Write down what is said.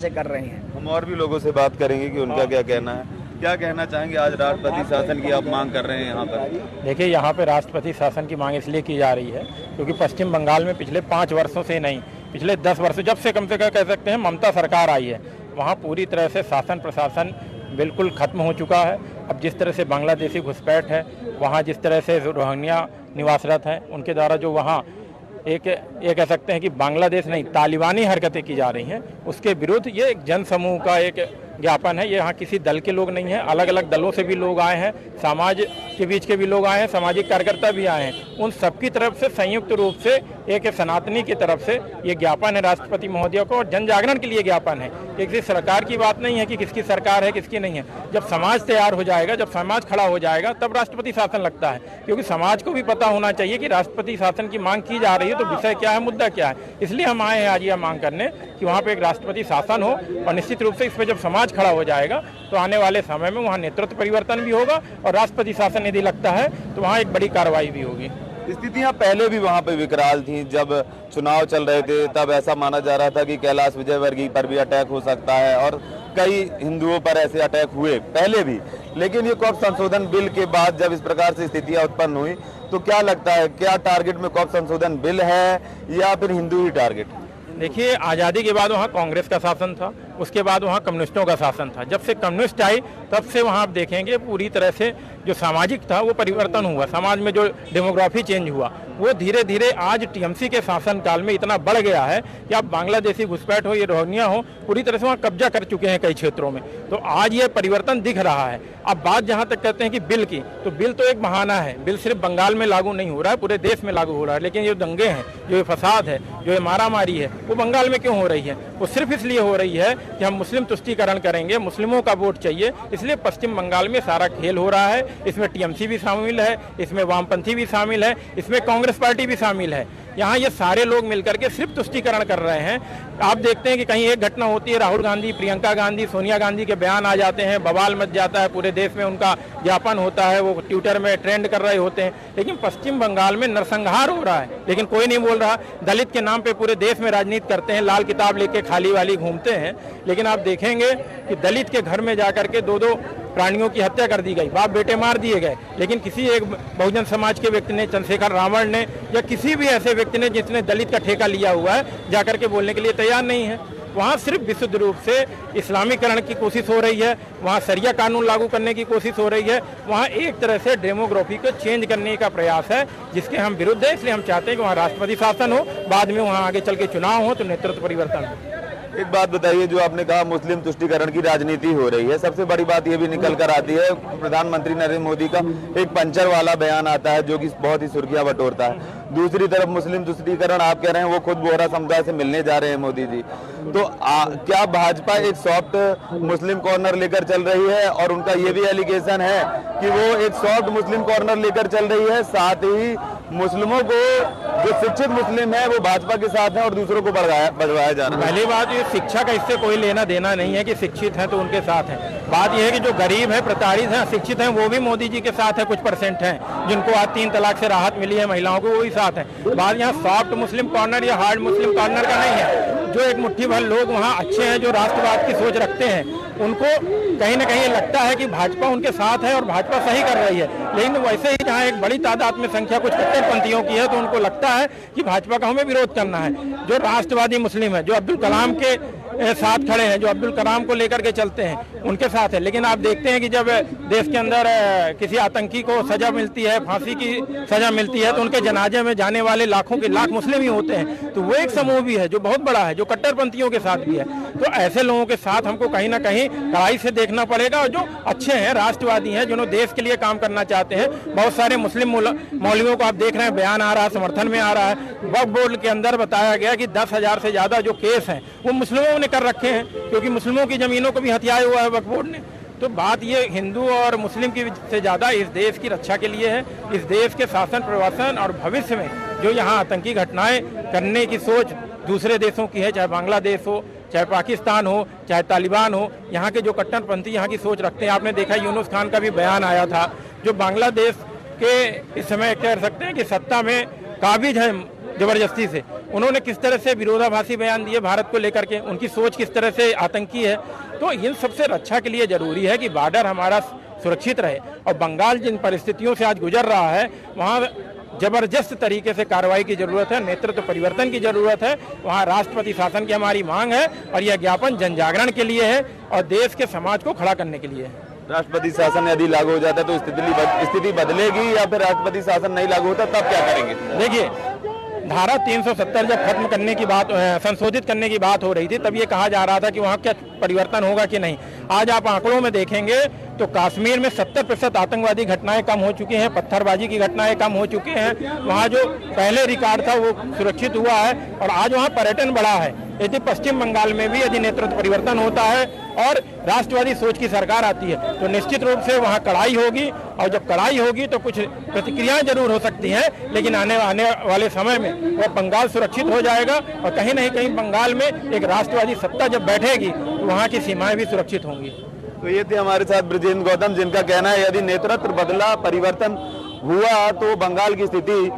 से कर रहे हैं। हम और भी लोगों से बात करेंगे कि उनका क्या कहना है। क्या कहना चाहेंगे, आज राष्ट्रपति शासन की आप मांग कर रहे हैं यहाँ पर? देखिए, यहाँ पे राष्ट्रपति शासन की मांग इसलिए की जा रही है क्योंकि पश्चिम बंगाल में पिछले 5 वर्षों से नहीं, पिछले 10 वर्षों, जब से कम से कम कह सकते हैं ममता सरकार आई है, वहाँ पूरी तरह से शासन प्रशासन बिल्कुल खत्म हो चुका है। अब जिस तरह से बांग्लादेशी घुसपैठ है, वहाँ जिस तरह से रोहिंग्या निवासरत हैं, उनके द्वारा जो वहाँ ये कह सकते हैं कि बांग्लादेश नहीं, तालिबानी हरकतें की जा रही हैं, उसके विरुद्ध ये एक जन समूह का एक ज्ञापन है। ये यहाँ किसी दल के लोग नहीं हैं, अलग अलग दलों से भी लोग आए हैं, समाज के बीच के भी लोग आए हैं, सामाजिक कार्यकर्ता भी आए हैं। उन सबकी तरफ से संयुक्त रूप से एक सनातनी की तरफ से ये ज्ञापन है राष्ट्रपति महोदय को, और जन जागरण के लिए ज्ञापन है। किसी सरकार की बात नहीं है कि किसकी सरकार है किसकी नहीं है। जब समाज तैयार हो जाएगा, जब समाज खड़ा हो जाएगा, तब राष्ट्रपति शासन लगता है, क्योंकि समाज को भी पता होना चाहिए कि राष्ट्रपति शासन की मांग की जा रही है तो विषय क्या है, मुद्दा क्या है। इसलिए हम आए हैं आज यह मांग करने कि वहाँ पे एक राष्ट्रपति शासन हो, और निश्चित रूप से इस पर जब समाज खड़ा हो जाएगा तो आने वाले समय में वहाँ नेतृत्व परिवर्तन भी होगा, और राष्ट्रपति शासन यदि लगता है तो वहाँ एक बड़ी कार्रवाई भी होगी। स्थितियां पहले भी वहां पे विकराल थी। जब चुनाव चल रहे थे तब ऐसा माना जा रहा था कि कैलाश विजयवर्गीय पर भी अटैक हो सकता है, और कई हिंदुओं पर ऐसे अटैक हुए पहले भी। लेकिन ये कॉप संशोधन बिल के बाद जब इस प्रकार से स्थितियां उत्पन्न हुई तो क्या लगता है, क्या टारगेट में कॉप संशोधन बिल है या फिर हिंदू ही टारगेट? देखिए, आज़ादी के बाद वहाँ कांग्रेस का शासन था, उसके बाद वहाँ कम्युनिस्टों का शासन था। जब से कम्युनिस्ट आई तब से वहाँ आप देखेंगे पूरी तरह से जो सामाजिक था वो परिवर्तन हुआ, समाज में जो डेमोग्राफी चेंज हुआ वो धीरे धीरे आज टीएमसी के शासन काल में इतना बढ़ गया है कि आप बांग्लादेशी घुसपैठ हो, ये रोहिंग्या हो, पूरी तरह से वहाँ कब्जा कर चुके हैं कई क्षेत्रों में। तो आज ये परिवर्तन दिख रहा है। अब बात जहाँ तक कहते हैं कि बिल की, तो बिल तो एक बहाना है। बिल सिर्फ बंगाल में लागू नहीं हो रहा है, पूरे देश में लागू हो रहा है। लेकिन ये दंगे हैं, जो ये फसाद है, जो ये मारामारी है, वो बंगाल में क्यों हो रही है? वो सिर्फ इसलिए हो रही है कि हम मुस्लिम तुष्टीकरण करेंगे, मुस्लिमों का वोट चाहिए, इसलिए पश्चिम बंगाल में सारा खेल हो रहा है। इसमें टीएमसी भी शामिल है, इसमें वामपंथी भी शामिल है, इसमें कांग्रेस पार्टी भी शामिल है। यहाँ ये सारे लोग मिलकर के सिर्फ तुष्टीकरण कर रहे हैं। आप देखते हैं कि कहीं एक घटना होती है, राहुल गांधी, प्रियंका गांधी, सोनिया गांधी के बयान आ जाते हैं, बवाल मच जाता है, पूरे देश में उनका ज्ञापन होता है, वो ट्विटर में ट्रेंड कर रहे होते हैं। लेकिन पश्चिम बंगाल में नरसंहार हो रहा है, लेकिन कोई नहीं बोल रहा। दलित के नाम पे पूरे देश में राजनीति करते हैं, लाल किताब लेके खाली वाली घूमते हैं। लेकिन आप देखेंगे कि दलित के घर में जाकर के 2-2 प्राणियों की हत्या कर दी गई, बाप बेटे मार दिए गए। लेकिन किसी एक बहुजन समाज के व्यक्ति ने, चंद्रशेखर रावण ने, या किसी भी ऐसे व्यक्ति ने जिसने दलित का ठेका लिया हुआ है, जाकर के बोलने के लिए तैयार नहीं है। वहाँ सिर्फ विशुद्ध रूप से इस्लामीकरण की कोशिश हो रही है, वहाँ शरिया कानून लागू करने की कोशिश हो रही है, वहाँ एक तरह से डेमोग्राफी को चेंज करने का प्रयास है, जिसके हम विरुद्ध है। इसलिए हम चाहते हैं कि वहाँ राष्ट्रपति शासन हो, बाद में वहाँ आगे चल के चुनाव हो तो नेतृत्व परिवर्तन हो। एक बात बताइए, जो आपने कहा मुस्लिम तुष्टीकरण की राजनीति हो रही है, सबसे बड़ी बात ये भी निकल कर आती है, प्रधानमंत्री नरेंद्र मोदी का एक पंचर वाला बयान आता है जो कि बहुत ही सुर्खियां बटोरता है। दूसरी तरफ मुस्लिम तुष्टीकरण आप कह रहे हैं वो खुद बोहरा समुदाय से मिलने जा रहे हैं मोदी जी। तो क्या भाजपा एक सॉफ्ट मुस्लिम कॉर्नर लेकर चल रही है? और उनका ये भी एलिगेशन है कि वो एक सॉफ्ट मुस्लिम कॉर्नर लेकर चल रही है, साथ ही मुस्लिमों को, जो शिक्षित मुस्लिम है वो भाजपा के साथ है और दूसरों को बढ़वाया जा रहा है। पहली बात, ये शिक्षा का इससे कोई लेना देना नहीं है कि शिक्षित हैं तो उनके साथ हैं। बात यह है कि जो गरीब है, प्रताड़ित हैं, शिक्षित हैं, वो भी मोदी जी के साथ है। कुछ परसेंट हैं जिनको आज 3 तलाक से राहत मिली है महिलाओं को, वो भी साथ हैं। बात यहाँ सॉफ्ट मुस्लिम कॉर्नर या हार्ड मुस्लिम कॉर्नर का नहीं है। जो एक मुट्ठी भर लोग वहाँ अच्छे हैं, जो राष्ट्रवाद की सोच रखते हैं, उनको कहीं ना कहीं लगता है कि भाजपा उनके साथ है और भाजपा सही कर रही है। लेकिन वैसे ही जहाँ एक बड़ी तादाद में संख्या कुछ कट्टरपंथियों की है, तो उनको लगता है कि भाजपा का हमें विरोध करना है। जो राष्ट्रवादी मुस्लिम है, जो अब्दुल कलाम के साथ खड़े हैं, जो अब्दुल कलाम को लेकर के चलते हैं, उनके साथ है। लेकिन आप देखते हैं कि जब देश के अंदर किसी आतंकी को सजा मिलती है, फांसी की सजा मिलती है, तो उनके जनाजे में जाने वाले लाखों के लाख मुस्लिम ही होते हैं। तो वो एक समूह भी है जो बहुत बड़ा है, जो कट्टरपंथियों के साथ भी है। तो ऐसे लोगों के साथ हमको कहीं ना कहीं कड़ाई से देखना पड़ेगा। और जो अच्छे हैं, राष्ट्रवादी हैं, जिन्होंने देश के लिए काम करना चाहते हैं, बहुत सारे मुस्लिम मौलवियों को आप देख रहे हैं, बयान आ रहा है, समर्थन में आ रहा है। वक्फ बोर्ड के अंदर बताया गया कि 10,000 से ज्यादा जो केस हैं वो मुस्लिमों ने कर रखे हैं, क्योंकि मुस्लिमों की जमीनों को भी हथियाया हुआ है वक्फ बोर्ड ने। तो बात ये हिंदू और मुस्लिम की से ज़्यादा इस देश की रक्षा के लिए है। इस देश के शासन प्रशासन और भविष्य में जो यहाँ आतंकी घटनाएं करने की सोच दूसरे देशों की है, चाहे बांग्लादेश हो, चाहे पाकिस्तान हो, चाहे तालिबान हो, यहाँ के जो कट्टरपंथी यहाँ की सोच रखते हैं। आपने देखा यूनुस खान का भी बयान आया था, जो बांग्लादेश के इस समय कह सकते हैं कि सत्ता में काबिज है जबरदस्ती से। उन्होंने किस तरह से विरोधाभासी बयान दिए भारत को लेकर के, उनकी सोच किस तरह से आतंकी है। तो इन सबसे रक्षा के लिए जरूरी है कि बॉर्डर हमारा सुरक्षित रहे। और बंगाल जिन परिस्थितियों से आज गुजर रहा है, वहाँ जबरदस्त तरीके से कार्रवाई की जरूरत है, नेतृत्व परिवर्तन की जरूरत है। वहाँ राष्ट्रपति शासन की हमारी मांग है और यह ज्ञापन जन जागरण के लिए है और देश के समाज को खड़ा करने के लिए है। राष्ट्रपति शासन यदि लागू हो जाता है तो स्थिति बदलेगी, या फिर राष्ट्रपति शासन नहीं लागू होता तब क्या करेंगे? देखिए, धारा 370 जब खत्म करने की बात, संशोधित करने की बात हो रही थी, तब ये कहा जा रहा था कि वहाँ क्या परिवर्तन होगा कि नहीं। आज आप आंकड़ों में देखेंगे तो कश्मीर में 70% आतंकवादी घटनाएं कम हो चुकी हैं, पत्थरबाजी की घटनाएं कम हो चुकी हैं। वहाँ जो पहले रिकॉर्ड था वो सुरक्षित हुआ है और आज वहाँ पर्यटन बढ़ा है। यदि पश्चिम बंगाल में भी यदि नेतृत्व परिवर्तन होता है और राष्ट्रवादी सोच की सरकार आती है तो निश्चित रूप से वहाँ कड़ाई होगी, और जब कड़ाई होगी तो कुछ प्रतिक्रियाएं जरूर हो सकती हैं, लेकिन आने वाले समय में वह बंगाल सुरक्षित हो जाएगा और कहीं नहीं कहीं बंगाल में एक राष्ट्रवादी सत्ता जब बैठेगी तो वहाँ की सीमाएं भी सुरक्षित होंगी। तो ये थे हमारे साथ ब्रजेंद्र गौतम, जिनका कहना है यदि नेतृत्व बदला, परिवर्तन हुआ तो बंगाल की स्थिति